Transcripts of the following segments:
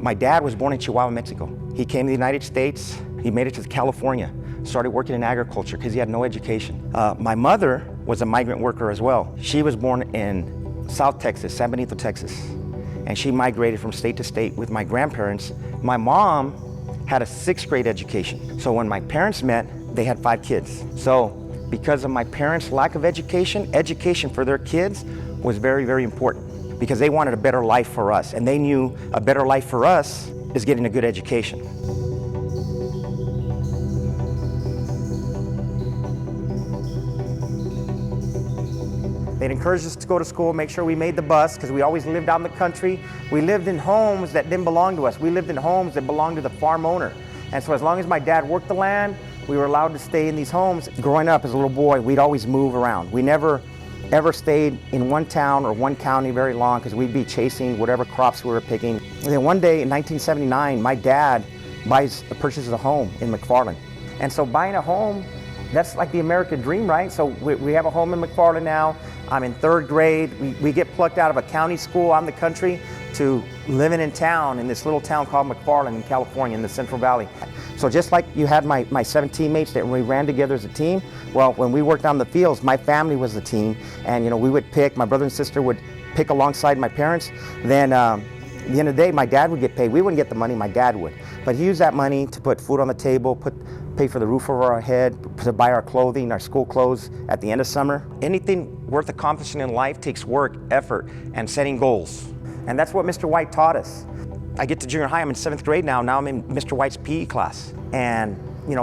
My dad was born in Chihuahua, Mexico. He came to the United States, he made it to California, started working in agriculture because he had no education. My mother was a migrant worker as well. She was born in South Texas, San Benito, Texas, and she migrated from state to state with my grandparents. My mom had a 6th grade education. So when my parents met, they had 5 kids. So because of my parents' lack of education for their kids was very, very important because they wanted a better life for us, and they knew a better life for us is getting a good education. They'd encourage us to go to school, make sure we made the bus, because we always lived out in the country. We lived in homes that didn't belong to us. We lived in homes that belonged to the farm owner. And so as long as my dad worked the land, we were allowed to stay in these homes. Growing up as a little boy, we'd always move around. We never ever stayed in one town or one county very long because we'd be chasing whatever crops we were picking. And then one day in 1979, my dad purchases a home in McFarland. And so buying a home, that's like the American dream, right? So we have a home in McFarland now. I'm in 3rd grade. We get plucked out of a county school out in the country to living in town in this little town called McFarland in California in the Central Valley. So just like you had my 7 teammates that we ran together as a team, well, when we worked on the fields, my family was the team, and we would pick, my brother and sister would pick alongside my parents. Then at the end of the day, my dad would get paid. We wouldn't get the money, my dad would. But he used that money to put food on the table, pay for the roof over our head, to buy our clothing, our school clothes at the end of summer. Anything worth accomplishing in life takes work, effort, and setting goals. And that's what Mr. White taught us. I get to junior high, I'm in 7th grade now. Now I'm in Mr. White's PE class. And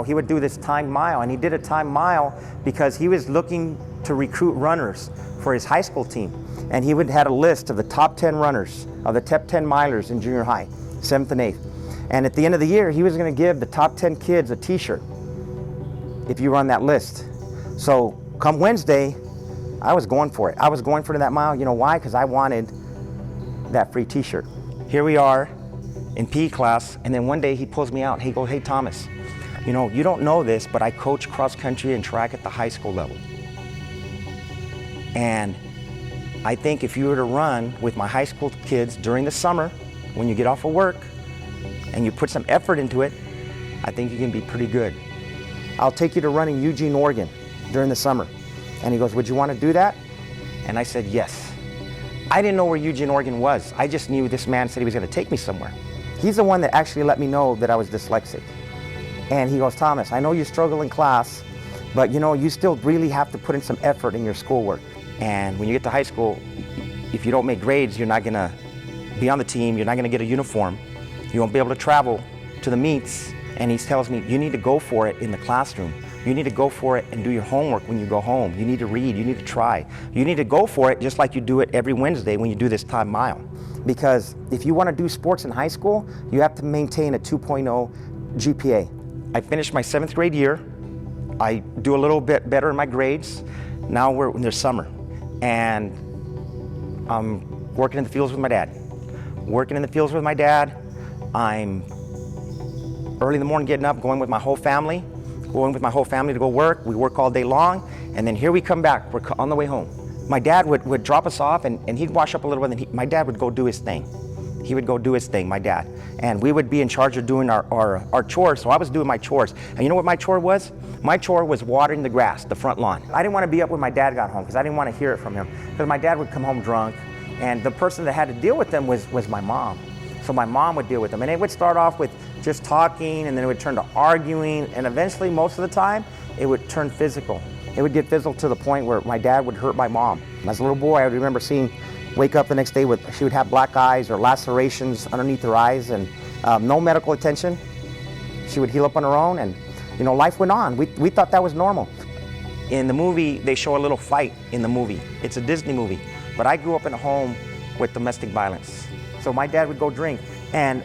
he would do this timed mile, and he did a timed mile because he was looking to recruit runners for his high school team. And he had a list of the top 10 runners, of the top 10 milers in junior high, 7th and 8th. And at the end of the year, he was going to give the top 10 kids a t-shirt if you run that list. So come Wednesday, I was going for it. I was going for that mile. You know why? Because I wanted that free t-shirt. Here we are in PE class, and then one day he pulls me out. He goes, "Hey Thomas, you don't know this, but I coach cross country and track at the high school level. And I think if you were to run with my high school kids during the summer, when you get off of work, and you put some effort into it, I think you can be pretty good. I'll take you to run in Eugene, Oregon during the summer." And he goes, "Would you want to do that?" And I said, yes. I didn't know where Eugene, Oregon was. I just knew this man said he was going to take me somewhere. He's the one that actually let me know that I was dyslexic. And he goes, "Thomas, I know you struggle in class, but you still really have to put in some effort in your schoolwork. And when you get to high school, if you don't make grades, you're not going to be on the team, you're not going to get a uniform. You won't be able to travel to the meets." And he tells me, "You need to go for it in the classroom. You need to go for it and do your homework when you go home. You need to read, you need to try. You need to go for it just like you do it every Wednesday when you do this time mile. Because if you want to do sports in high school, you have to maintain a 2.0 GPA. I finished my 7th grade year. I do a little bit better in my grades. Now we're in the summer. And I'm working in the fields with my dad. I'm early in the morning getting up, going with my whole family to go work. We work all day long, and then here we come back. We're on the way home. My dad would drop us off, and he'd wash up a little bit, and my dad would go do his thing. He would go do his thing, my dad. And we would be in charge of doing our chores, so I was doing my chores. And you know what my chore was? My chore was watering the grass, the front lawn. I didn't want to be up when my dad got home, because I didn't want to hear it from him. Because my dad would come home drunk, and the person that had to deal with them was my mom. So my mom would deal with them, and it would start off with just talking, and then it would turn to arguing, and eventually, most of the time, it would turn physical. It would get physical to the point where my dad would hurt my mom. As a little boy, I would remember wake up the next day she would have black eyes or lacerations underneath her eyes, and no medical attention. She would heal up on her own, and life went on. We thought that was normal. In the movie, they show a little fight in the movie. It's a Disney movie, but I grew up in a home with domestic violence. So my dad would go drink, and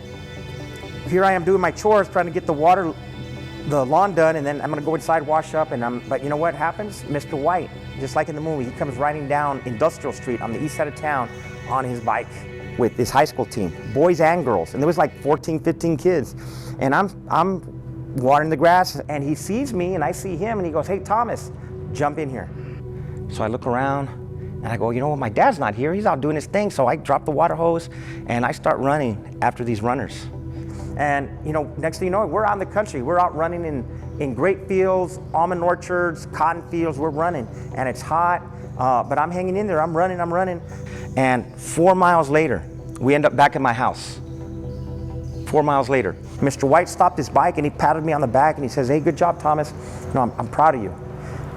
here I am doing my chores, trying to get the lawn done, and then I'm gonna go inside, wash up, but you know what happens? Mr. White, just like in the movie, he comes riding down Industrial Street on the east side of town on his bike with his high school team, boys and girls, and there was like 14, 15 kids. And I'm watering the grass, and he sees me, and I see him, and he goes, "Hey, Thomas, jump in here." So I look around, And I go, you know what, my dad's not here. He's out doing his thing. So I drop the water hose and I start running after these runners. And next thing you know, we're out in the country. We're out running in grape fields, almond orchards, cotton fields. We're running and it's hot, but I'm hanging in there. I'm running. And 4 miles later, we end up back at my house. 4 miles later, Mr. White stopped his bike and he patted me on the back and he says, hey, good job, Thomas. I'm proud of you.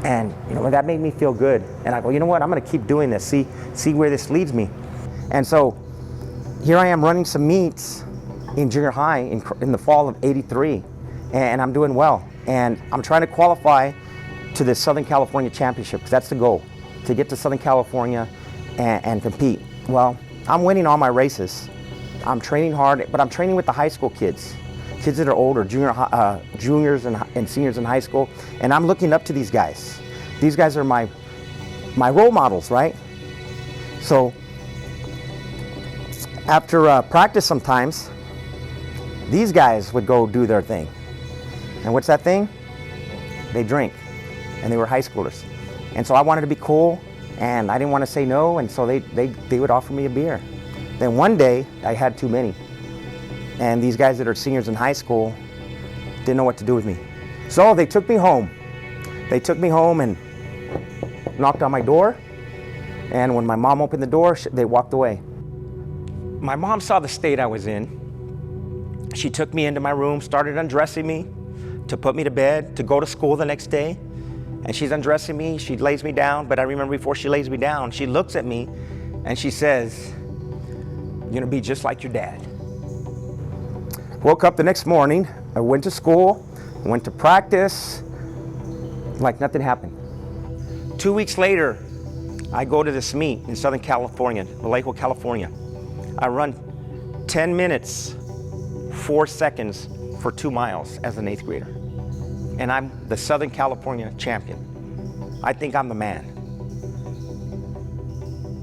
And that made me feel good. And I go, you know what, I'm gonna keep doing this, see where this leads me. And so here I am running some meets in junior high in the fall of '83, and I'm doing well. And I'm trying to qualify to the Southern California Championship, because that's the goal, to get to Southern California and compete. Well, I'm winning all my races. I'm training hard, but I'm training with the high school kids that are older, juniors and seniors in high school, and I'm looking up to these guys. These guys are my role models, right? So after practice sometimes, these guys would go do their thing. And what's that thing? They drink, and they were high schoolers. And so I wanted to be cool, and I didn't want to say no, and so they would offer me a beer. Then one day, I had too many. And these guys that are seniors in high school didn't know what to do with me. So they took me home. They took me home and knocked on my door. And when my mom opened the door, they walked away. My mom saw the state I was in. She took me into my room, started undressing me to put me to bed, to go to school the next day. And she's undressing me, she lays me down, but I remember before she lays me down, she looks at me and she says, "You're gonna be just like your dad." Woke up the next morning, I went to school, went to practice, like nothing happened. 2 weeks later, I go to this meet in Southern California, Vallejo, California. I run 10 minutes, 4 seconds for 2 miles as an 8th grader. And I'm the Southern California champion. I think I'm the man.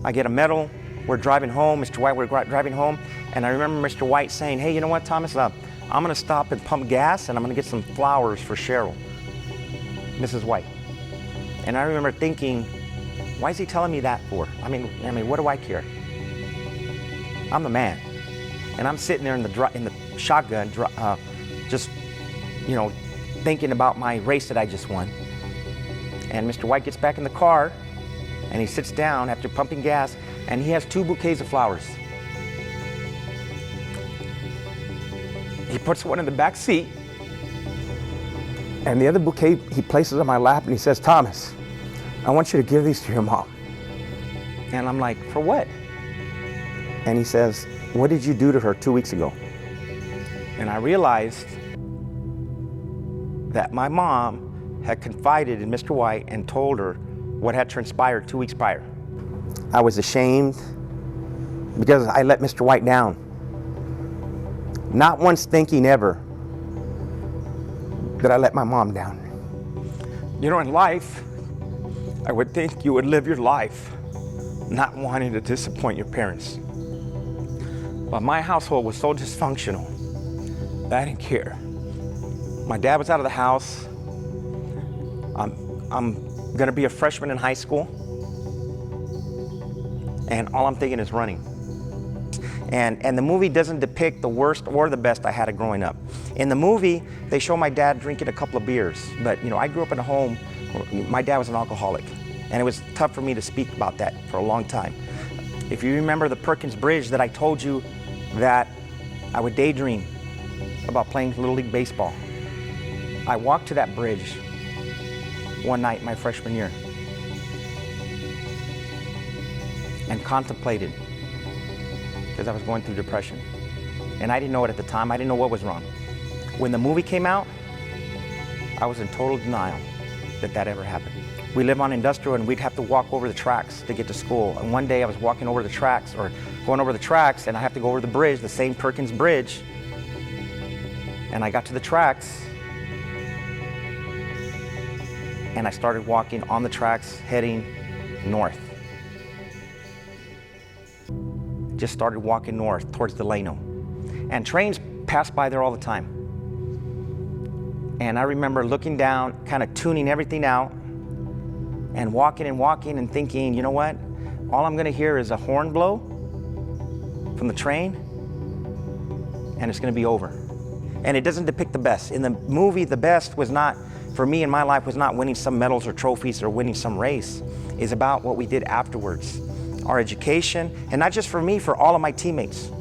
I get a medal. We're driving home, Mr. White, we're driving home, and I remember Mr. White saying, hey, you know what, Thomas, I'm gonna stop and pump gas, and I'm gonna get some flowers for Cheryl, Mrs. White. And I remember thinking, why is he telling me that for? I mean, what do I care? I'm the man. And I'm sitting there in the shotgun, just, thinking about my race that I just won. And Mr. White gets back in the car, and he sits down after pumping gas, and he has 2 bouquets of flowers. He puts one in the back seat, and the other bouquet he places on my lap, and he says, Thomas, I want you to give these to your mom. And I'm like, for what? And he says, what did you do to her 2 weeks ago? And I realized that my mom had confided in Mr. White and told her what had transpired 2 weeks prior. I was ashamed because I let Mr. White down. Not once thinking ever that I let my mom down. In life, I would think you would live your life not wanting to disappoint your parents. But my household was so dysfunctional that I didn't care. My dad was out of the house. I'm gonna be a freshman in high school, and all I'm thinking is running. And the movie doesn't depict the worst or the best I had of growing up. In the movie, they show my dad drinking a couple of beers, but I grew up in a home where my dad was an alcoholic, and it was tough for me to speak about that for a long time. If you remember the Perkins Bridge that I told you that I would daydream about playing Little League Baseball, I walked to that bridge one night my freshman year and contemplated, because I was going through depression. And I didn't know it at the time. I didn't know what was wrong. When the movie came out, I was in total denial that ever happened. We live on Industrial, and we'd have to walk over the tracks to get to school. And one day I was walking over the tracks, or going over the tracks, and I have to go over the bridge, the same Perkins Bridge. And I got to the tracks, and I started walking on the tracks, heading north. Just started walking north towards Delano. And trains passed by there all the time. And I remember looking down, kind of tuning everything out, and walking and thinking, you know what? all I'm going to hear is a horn blow from the train, and it's going to be over. And it doesn't depict the best. In the movie, the best was not, for me in my life, was not winning some medals or trophies or winning some race. It's about what we did afterwards. Our education, and not just for me, for all of my teammates.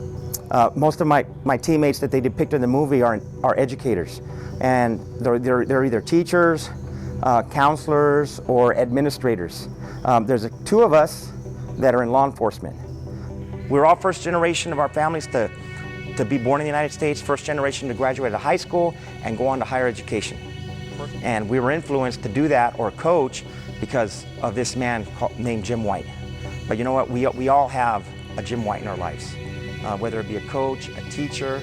Most of my teammates that they depict in the movie are educators. And they're either teachers, counselors, or administrators. There's two of us that are in law enforcement. We're all first generation of our families to be born in the United States, first generation to graduate high school and go on to higher education. And we were influenced to do that or coach because of this man named Jim White. But you know what, we all have a Jim White in our lives, whether it be a coach, a teacher,